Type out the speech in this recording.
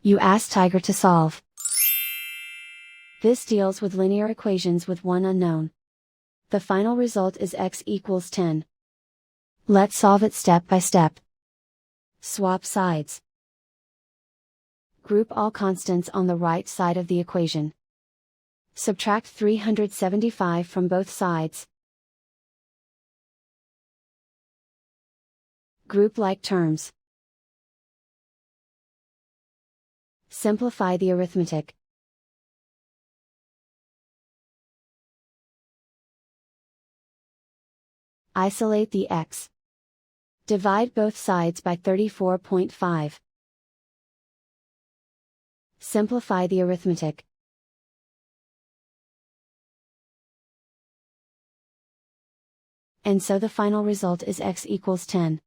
You ask Tiger to solve. This deals with linear equations with one unknown. The final result is x equals 10. Let's solve it step by step. Swap sides. Group all constants on the right side of the equation. Subtract 375 from both sides. Group like terms. Simplify the arithmetic. Isolate the x. Divide both sides by 34.5. Simplify the arithmetic. And so the final result is x equals 10.